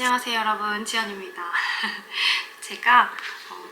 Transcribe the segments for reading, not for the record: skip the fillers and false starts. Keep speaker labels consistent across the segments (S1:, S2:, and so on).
S1: 안녕하세요 여러분, 지연입니다. 제가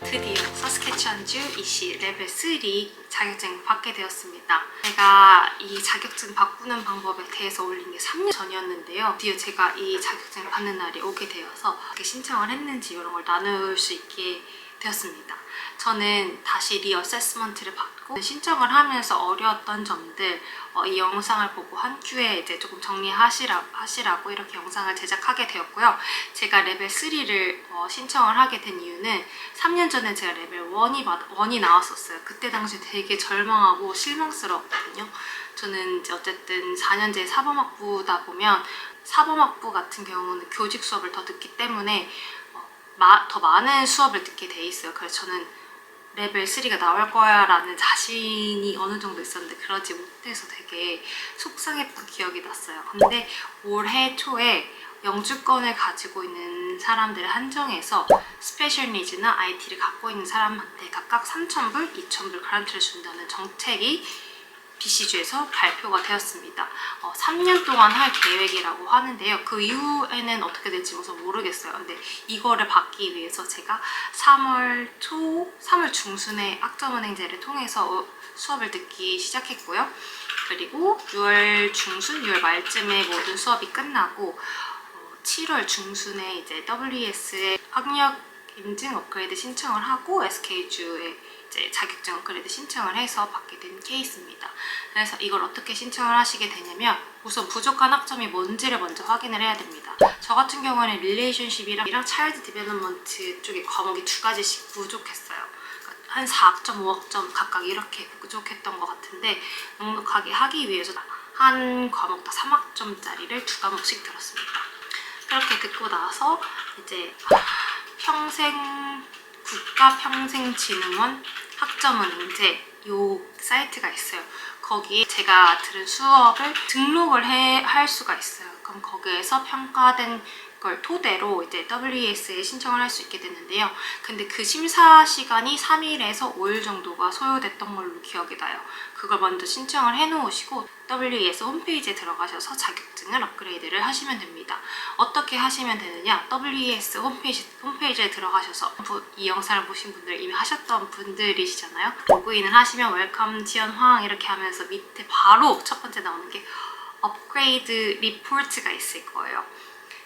S1: 드디어 서스캐치완주 이시 레벨 3 자격증을 받게 되었습니다. 제가 이 자격증 바꾸는 방법에 대해서 올린 게 3년 전이었는데요. 드디어 제가 이 자격증을 받는 날이 오게 되어서 어떻게 신청을 했는지 이런 걸 나눌 수 있게 되었습니다. 저는 다시 리어세스먼트를 받고 신청을 하면서 어려웠던 점들 이 영상을 보고 한 큐에 이제 조금 정리하시라고 이렇게 영상을 제작하게 되었고요. 제가 레벨 3를 신청을 하게 된 이유는 3년 전에 제가 레벨 1이 나왔었어요. 그때 당시 되게 절망하고 실망스러웠거든요. 저는 이제 어쨌든 4년제 사범학부다 보면 사범학부 같은 경우는 교직 수업을 더 듣기 때문에 더 많은 수업을 듣게 돼 있어요. 그래서 저는 레벨 3가 나올 거야 라는 자신이 어느 정도 있었는데 그러지 못해서 되게 속상했던 기억이 났어요. 근데 올해 초에 영주권을 가지고 있는 사람들을 한정해서 스페셜 니즈나 IT를 갖고 있는 사람한테 각각 3,000불, 2,000불 그란트를 준다는 정책이 BC주에서 발표가 되었습니다. 3년 동안 할 계획이라고 하는데요. 그 이후에는 어떻게 될지 우선 모르겠어요. 근데 이거를 받기 위해서 제가 3월 중순에 학점은행제를 통해서 수업을 듣기 시작했고요. 그리고 6월 중순, 6월 말쯤에 모든 수업이 끝나고 7월 중순에 이제 WES의 학력 인증 업그레이드 신청을 하고 SK주에 이제 자격증 업그레이드 신청을 해서 받게 된 케이스입니다. 그래서 이걸 어떻게 신청을 하시게 되냐면 우선 부족한 학점이 뭔지를 먼저 확인을 해야 됩니다. 저 같은 경우는 릴레이션십이랑 차일드 디벨롭먼트 쪽에 과목이 2가지씩 부족했어요. 한 4학점, 5학점 각각 이렇게 부족했던 것 같은데 넉넉하게 하기 위해서 한 과목당 3학점짜리를 2과목씩 들었습니다. 그렇게 듣고 나서 이제 국가평생진흥원 학점은행제 요 사이트가 있어요. 거기에 제가 들은 수업을 등록을 할 수가 있어요. 그럼 거기에서 평가된 걸 토대로 이제 WES에 신청을 할 수 있게 됐는데요. 근데 그 심사 시간이 3일에서 5일 정도가 소요됐던 걸로 기억이 나요. 그걸 먼저 신청을 해놓으시고 WES 홈페이지에 들어가셔서 자격증을 업그레이드를 하시면 됩니다. 어떻게 하시면 되느냐? WES 홈페이지에 들어가셔서 이 영상을 보신 분들 이미 하셨던 분들이시잖아요. 로그인을 하시면 웰컴 지연황 이렇게 하면서 밑에 바로 첫 번째 나오는 게 업그레이드 리포트가 있을 거예요.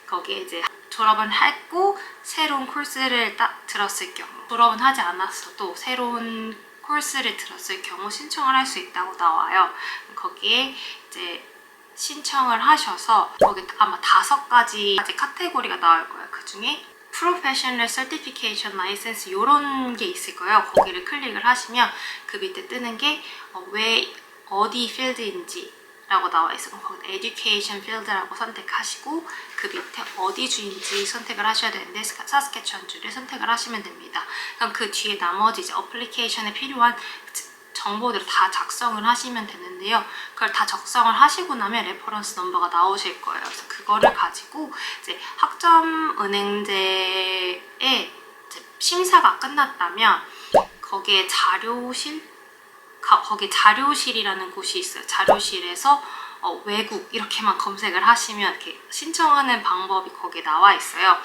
S1: 거기에 이제 졸업은 했고 새로운 코र्스를 들었을 경우, 졸업은 하지 않았어도 새로운 코र्스를 들었을 경우 신청을 할 수 있다고 나와요. 거기에 이제 신청을 하셔서 거기 아마 5가지 카테고리가 나올 거예요. 그 중에 Professional Certification License 이런 게 있을 거예요. 거기를 클릭을 하시면 그 밑에 뜨는 게 어디 필드인지 라고 나와 있어요. 거기 Education Field라고 선택하시고 그 밑에 어디 주인지 선택을 하셔야 되는데 사스캐치완주를 선택을 하시면 됩니다. 그럼 그 뒤에 나머지 이제 어플리케이션에 필요한 정보들을 다 작성을 하시면 되는데요. 그걸 다 작성을 하시고 나면 레퍼런스 넘버가 나오실 거예요. 그래서 그거를 가지고 이제 학점은행제의 심사가 끝났다면 거기에 거기 자료실이라는 곳이 있어요. 자료실에서 외국 이렇게만 검색을 하시면 이렇게 신청하는 방법이 거기에 나와 있어요.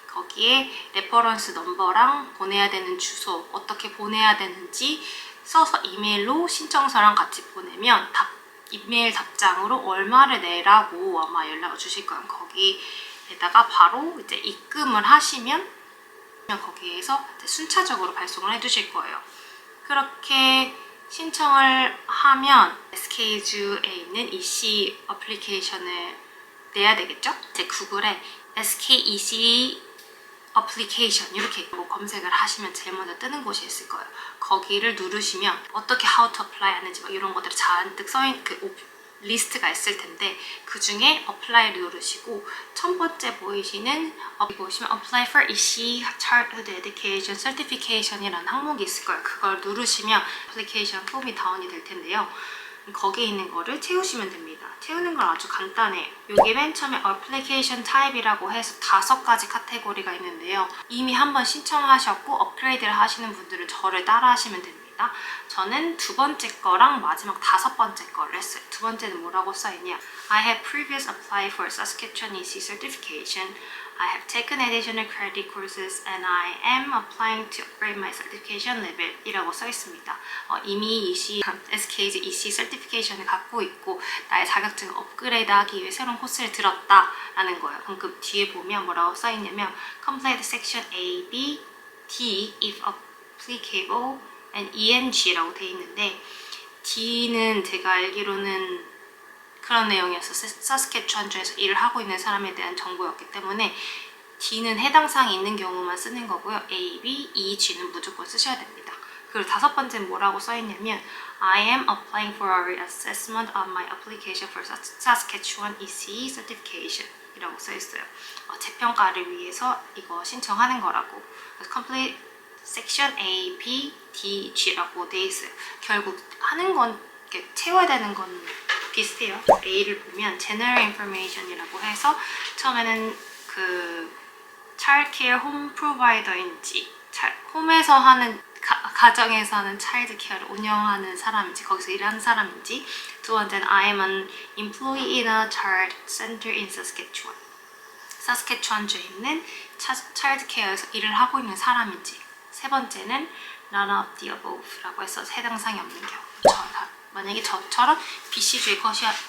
S1: 거기에 레퍼런스 넘버랑 보내야 되는 주소, 어떻게 보내야 되는지 써서 이메일로 신청서랑 같이 보내면 이메일 답장으로 얼마를 내라고 아마 연락을 주실 거예요. 거기에다가 바로 이제 입금을 하시면 거기에서 이제 순차적으로 발송을 해주실 거예요. 그렇게 신청을 하면 SK주에 있는 EC 어플리케이션을 내야 되겠죠? 이제 구글에 SKEC 어플리케이션 이렇게 검색을 하시면 제일 먼저 뜨는 곳이 있을 거예요. 거기를 누르시면 어떻게 how to apply 하는지 막 이런 것들이 잔뜩 써있는 리스트가 있을 텐데 그 중에 apply를 누르시고 첫 번째 보시면 apply for EC Childhood Education Certification이라는 항목이 있을 거예요. 그걸 누르시면 애플리케이션 폼이 다운이 될 텐데요. 거기에 있는 거를 채우시면 됩니다. 채우는 건 아주 간단해요. 여기 맨 처음에 Application Type이라고 해서 5가지 카테고리가 있는데요. 이미 한번 신청하셨고 업그레이드를 하시는 분들은 저를 따라 하시면 됩니다. 있습니다. 저는 두 번째 거랑 마지막 다섯 번째 거를 했어요. 두 번째는 뭐라고 써있냐? I have previously applied for Saskatchewan EC certification. I have taken additional credit courses and I am applying to upgrade my certification level 이라고 써 있습니다. 이미 SKG EC certification을 갖고 있고 나의 자격증을 업그레이드하기 위해 새로운 코스를 들었다라는 거예요. 그럼 그 뒤에 보면 뭐라고 써 있냐면 complete section A, B, D if applicable and ENG라고 돼 있는데 D는 제가 알기로는 그런 내용이었어요. 사스케추안주에서 일을 하고 있는 사람에 대한 정보였기 때문에 D는 해당 사항이 있는 경우만 쓰는 거고요. A, B, E, G는 무조건 쓰셔야 됩니다. 그리고 다섯 번째는 뭐라고 써있냐면 I am applying for a reassessment of my application for Saskatchewan EC certification 이라고 써있어요. 재평가를 위해서 이거 신청하는 거라고. 그래서 complete section A, B, D, G라고 돼 있어요. 결국 하는 건 채워야 되는 건 비슷해요. A를 보면 General Information이라고 해서 처음에는 그 Childcare Home Provider인지 홈에서 하는 가정에서 하는 차일드 케어를 운영하는 사람인지 거기서 일하는 사람인지 두 번째는 I am an employee in a child center in Saskatchewan 사스케추안주에 있는 차일드 케어에서 일을 하고 있는 사람인지 세 번째는 None of the above라고 해서 해당 사항이 없는 경우 만약에 저처럼 BC주에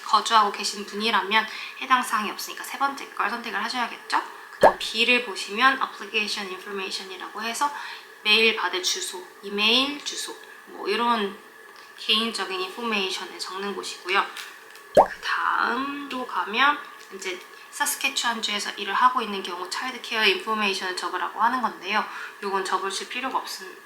S1: 거주하고 계신 분이라면 해당 사항이 없으니까 세 번째 걸 선택을 하셔야겠죠? 그 다음 B를 보시면 Application Information이라고 해서 메일 받을 주소, 이메일 주소 뭐 이런 개인적인 인포메이션을 적는 곳이고요. 그 다음 또 가면 이제 사스케추안주에서 일을 하고 있는 경우 차일드 케어 인포메이션을 적으라고 하는 건데요. 이건 적으실 필요가 없습니다.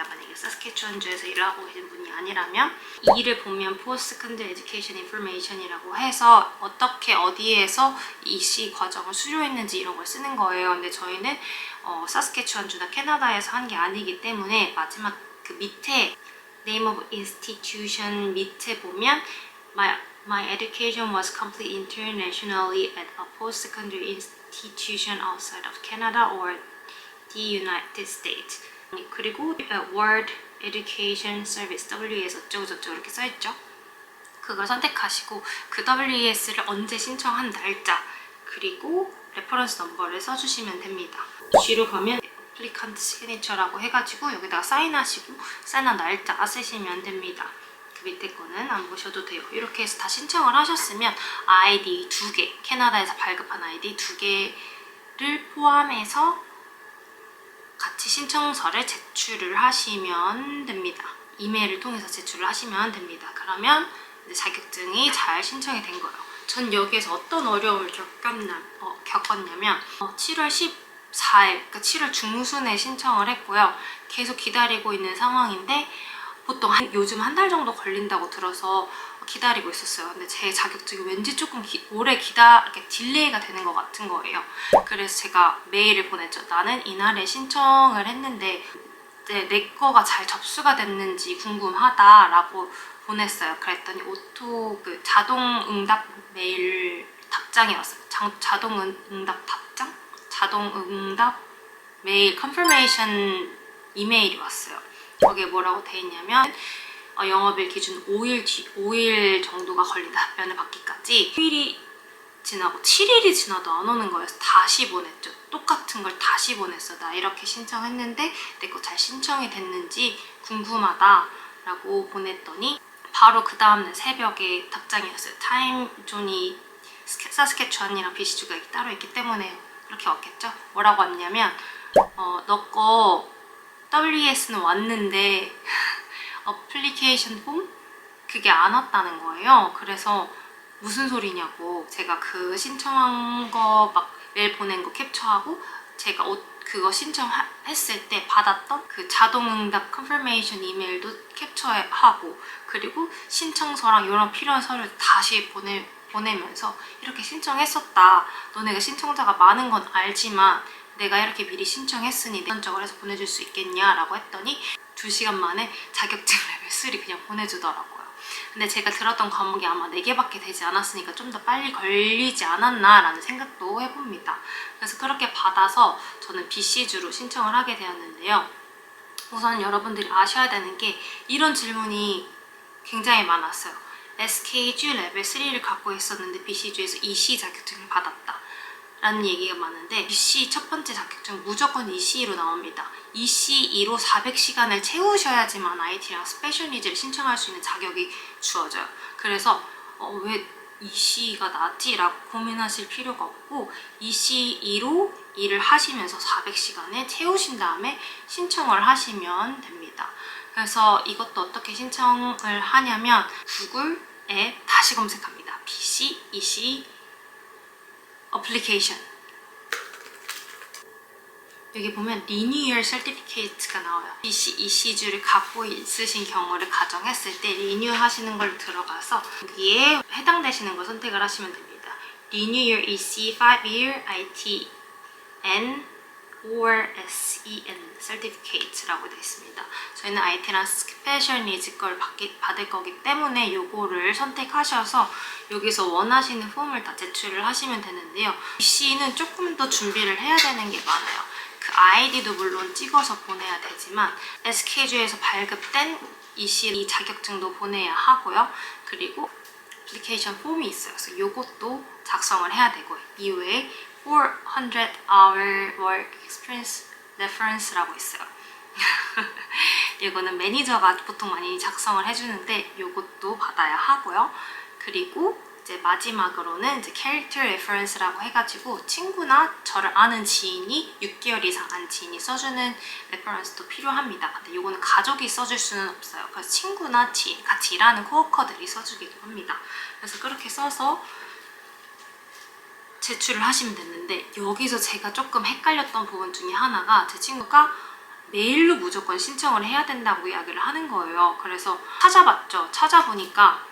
S1: 만약에 사스케추안주에서 일을 하고 계신 분이 아니라면 E를 보면 Post Secondary Education Information이라고 해서 어떻게 어디에서 EC 과정을 수료했는지 이런 걸 쓰는 거예요. 근데 저희는 사스케추안주나 캐나다에서 한 게 아니기 때문에 마지막 그 밑에 Name of Institution 밑에 보면 My education was complete internationally at a post-secondary institution outside of Canada or the United States. 그리고 World Education Service WES 어쩌고저쩌고 이렇게 써있죠. 그걸 선택하시고 그 WES를 언제 신청한 날짜 그리고 레퍼런스 넘버를 써주시면 됩니다. G로 가면 Applicant Signature라고 해가지고 여기다가 사인하시고 사인한 날짜 쓰시면 됩니다. 그 밑에 거는 안 보셔도 돼요. 이렇게 해서 다 신청을 하셨으면 아이디 2개, 캐나다에서 발급한 아이디 2개를 포함해서 같이 신청서를 제출을 하시면 됩니다. 이메일을 통해서 제출을 하시면 됩니다. 그러면 이제 자격증이 잘 신청이 된 거예요. 전 여기에서 어떤 어려움을 겪었냐면 7월 14일, 그러니까 7월 중순에 신청을 했고요. 계속 기다리고 있는 상황인데 보통 요즘 한 달 정도 걸린다고 들어서 기다리고 있었어요. 근데 제 자격증이 왠지 조금 오래 이렇게 딜레이가 되는 것 같은 거예요. 그래서 제가 메일을 보냈죠. 나는 이날에 신청을 했는데 내 거가 잘 접수가 됐는지 궁금하다라고 보냈어요. 그랬더니 자동 응답 메일 답장이 왔어요. 자동 응답 답장? 자동 응답 메일 컨퍼메이션 이메일이 왔어요. 거기에 뭐라고 돼 있냐면 영업일 기준 5일 정도가 걸린다. 답변을 받기까지 5일이 지나고 7일이 지나도 안 오는 거여서 다시 보냈죠. 똑같은 걸 다시 보냈어. 나 이렇게 신청했는데 내 거 잘 신청이 됐는지 궁금하다 라고 보냈더니 바로 그 다음날 새벽에 답장이 왔어요. 타임존이 사스케추안이랑 BC주가 따로 있기 때문에 그렇게 왔겠죠. 뭐라고 왔냐면 너 거 WES는 왔는데 어플리케이션 폼? 그게 안 왔다는 거예요. 그래서 무슨 소리냐고 제가 그 신청한 거 막 메일 보낸 거 캡처하고 제가 그거 신청했을 때 받았던 그 자동응답 컨퍼메이션 이메일도 캡처하고 그리고 신청서랑 이런 필요한 서류를 다시 보내면서 이렇게 신청했었다. 너네가 신청자가 많은 건 알지만 내가 이렇게 미리 신청했으니 내전적으로 해서 보내줄 수 있겠냐 라고 했더니 2시간 만에 자격증 레벨 3 그냥 보내주더라고요. 근데 제가 들었던 과목이 아마 4개밖에 되지 않았으니까 좀 더 빨리 걸리지 않았나 라는 생각도 해봅니다. 그래서 그렇게 받아서 저는 BC주로 신청을 하게 되었는데요. 우선 여러분들이 아셔야 되는 게 이런 질문이 굉장히 많았어요. SKG 레벨 3를 갖고 있었는데 BC주에서 EC 자격증을 받았다 라는 얘기가 많은데, BC 첫 번째 자격증 무조건 ECE로 나옵니다. ECE로 400시간을 채우셔야지만 IT랑 스페셜 니즈를 신청할 수 있는 자격이 주어져요. 그래서 왜 ECE가 낫지? 라고 고민하실 필요가 없고, ECE로 일을 하시면서 400시간을 채우신 다음에 신청을 하시면 됩니다. 그래서 이것도 어떻게 신청을 하냐면 구글에 다시 검색합니다. BC, ECE 어플리케이션. 여기 보면 Renew Certificate가 나와요. BC, EC주를 갖고 있으신 경우를 가정했을 때 리뉴 하시는 걸 들어가서 여기에 해당되시는 걸 선택을 하시면 됩니다. Renew your EC 5-year ITN or SEN Certificate라고 되어 있습니다. 저희는 IT랑 스페셜 니즈 걸 받을 거기 때문에 요거를 선택하셔서 여기서 원하시는 폼을 다 제출을 하시면 되는데요. BC는 조금 더 준비를 해야 되는 게 많아요. 그 아이디도 물론 찍어서 보내야 되지만 SK주에서 발급된 EC 자격증도 보내야 하고요. 그리고 애플리케이션 폼이 있어요. 그래서 이것도 작성을 해야 되고요. 이외에 400-hour work experience reference라고 있어요. 이거는 매니저가 보통 많이 작성을 해주는데 이것도 받아야 하고요. 그리고 이제 마지막으로는 이제 character reference라고 해가지고 친구나 저를 아는 지인이 6개월 이상 안 지인이 써주는 레퍼런스도 필요합니다. 근데 이거는 가족이 써줄 수는 없어요. 그래서 친구나 지인, 같이 일하는 코워커들이 써주기도 합니다. 그래서 그렇게 써서 제출을 하시면 됐는데, 여기서 제가 조금 헷갈렸던 부분 중에 하나가 제 친구가 메일로 무조건 신청을 해야 된다고 이야기를 하는 거예요. 그래서 찾아봤죠. 찾아보니까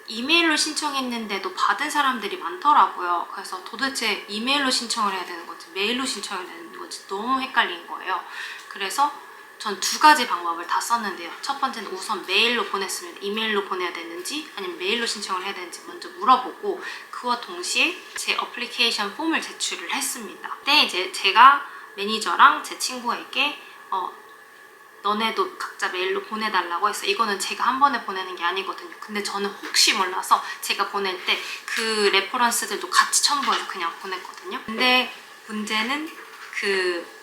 S1: 이메일로 신청했는데도 받은 사람들이 많더라고요. 그래서 도대체 이메일로 신청을 해야 되는 건지 메일로 신청을 해야 되는 건지 너무 헷갈린 거예요. 그래서 전 두 가지 방법을 다 썼는데요. 첫 번째는 우선 메일로 보냈으면 이메일로 보내야 되는지 아니면 메일로 신청을 해야 되는지 먼저 물어보고, 그와 동시에 제 어플리케이션 폼을 제출을 했습니다. 그때 이제 제가 매니저랑 제 친구에게 너네도 각자 메일로 보내달라고 했어요. 이거는 제가 한 번에 보내는 게 아니거든요. 근데 저는 혹시 몰라서 제가 보낼 때 그 레퍼런스들도 같이 첨부해서 그냥 보냈거든요. 근데 문제는 그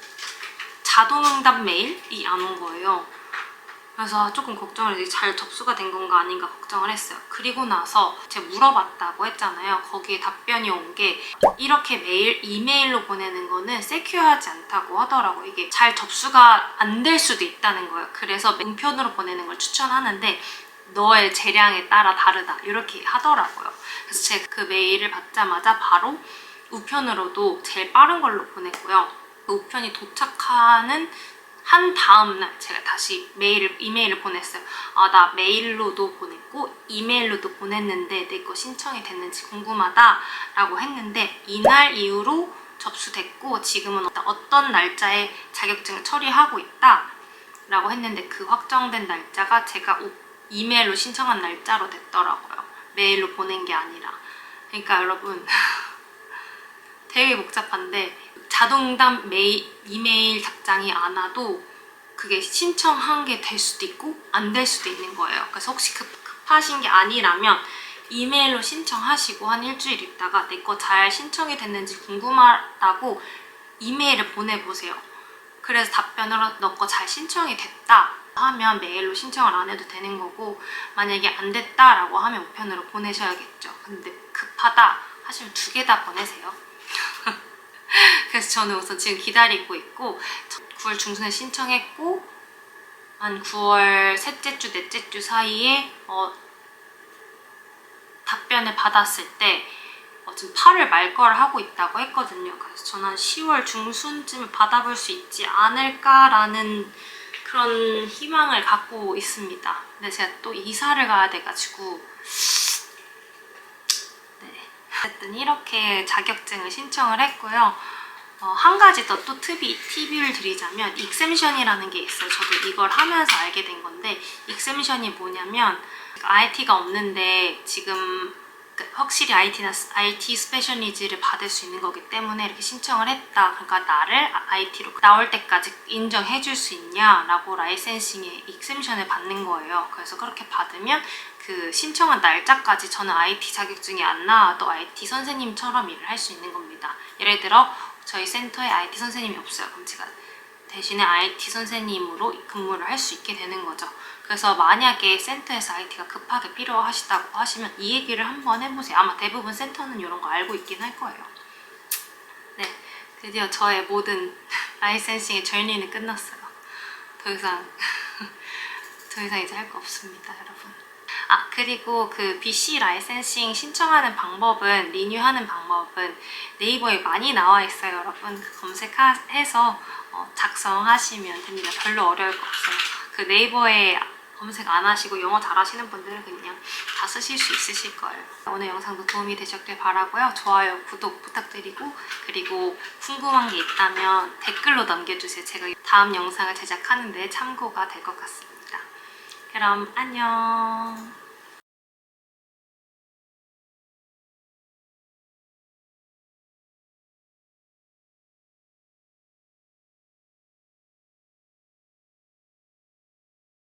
S1: 자동응답 메일이 안 온 거예요. 그래서 조금 걱정을 해서 잘 접수가 된 건가 아닌가 걱정을 했어요. 그리고 나서 제가 물어봤다고 했잖아요. 거기에 답변이 온 게 이렇게 이메일로 보내는 거는 세큐어하지 않다고 하더라고요. 이게 잘 접수가 안 될 수도 있다는 거예요. 그래서 우편으로 보내는 걸 추천하는데 너의 재량에 따라 다르다 이렇게 하더라고요. 그래서 제가 그 메일을 받자마자 바로 우편으로도 제일 빠른 걸로 보냈고요. 그 우편이 도착하는 한 다음날 제가 다시 이메일을 보냈어요. 나 메일로도 보냈고 이메일로도 보냈는데 내 거 신청이 됐는지 궁금하다 라고 했는데, 이날 이후로 접수됐고 지금은 어떤 날짜에 자격증을 처리하고 있다 라고 했는데, 그 확정된 날짜가 제가 이메일로 신청한 날짜로 됐더라고요. 메일로 보낸 게 아니라. 그러니까 여러분 되게 복잡한데 자동응답 이메일 답장이 안 와도 그게 신청한 게 될 수도 있고 안 될 수도 있는 거예요. 그래서 혹시 급하신 게 아니라면 이메일로 신청하시고 한 일주일 있다가 내 거 잘 신청이 됐는지 궁금하다고 이메일을 보내보세요. 그래서 답변으로 너 거 잘 신청이 됐다 하면 메일로 신청을 안 해도 되는 거고, 만약에 안 됐다라고 하면 우편으로 보내셔야겠죠. 근데 급하다 하시면 2개 다 보내세요. 그래서 저는 우선 지금 기다리고 있고, 9월 중순에 신청했고 한 9월 셋째 주, 넷째 주 사이에 답변을 받았을 때 지금 8월 말걸 하고 있다고 했거든요. 그래서 저는 한 10월 중순쯤에 받아볼 수 있지 않을까라는 그런 희망을 갖고 있습니다. 근데 제가 또 이사를 가야 돼가지고 어쨌든 이렇게 자격증을 신청을 했고요. 한 가지 더 또 팁을 드리자면 익셈션이라는 게 있어요. 저도 이걸 하면서 알게 된 건데, 익셈션이 뭐냐면 IT가 없는데 지금 확실히 IT 스페셜 니즈를 받을 수 있는 거기 때문에 이렇게 신청을 했다. 그러니까 나를 IT로 나올 때까지 인정해 줄 수 있냐라고 라이센싱의 익셈션을 받는 거예요. 그래서 그렇게 받으면 그 신청한 날짜까지 저는 IT 자격증이 안 나와도 IT 선생님처럼 일을 할 수 있는 겁니다. 예를 들어 저희 센터에 IT 선생님이 없어요. 그럼 제가 대신에 IT 선생님으로 근무를 할 수 있게 되는 거죠. 그래서 만약에 센터에서 IT가 급하게 필요하시다고 하시면 이 얘기를 한번 해보세요. 아마 대부분 센터는 이런 거 알고 있긴 할 거예요. 네, 드디어 저의 모든 라이센싱의 저니는 끝났어요. 더 이상 이제 할 거 없습니다, 여러분. 그리고 그 BC 라이센싱 신청하는 방법은, 리뉴하는 방법은 네이버에 많이 나와 있어요, 여러분. 검색해서 작성하시면 됩니다. 별로 어려울 거 없어요. 그 네이버에 검색 안 하시고 영어 잘하시는 분들은 그냥 다 쓰실 수 있으실 거예요. 오늘 영상도 도움이 되셨길 바라고요. 좋아요, 구독 부탁드리고, 그리고 궁금한 게 있다면 댓글로 남겨주세요. 제가 다음 영상을 제작하는 데 참고가 될 것 같습니다. 그럼 안녕.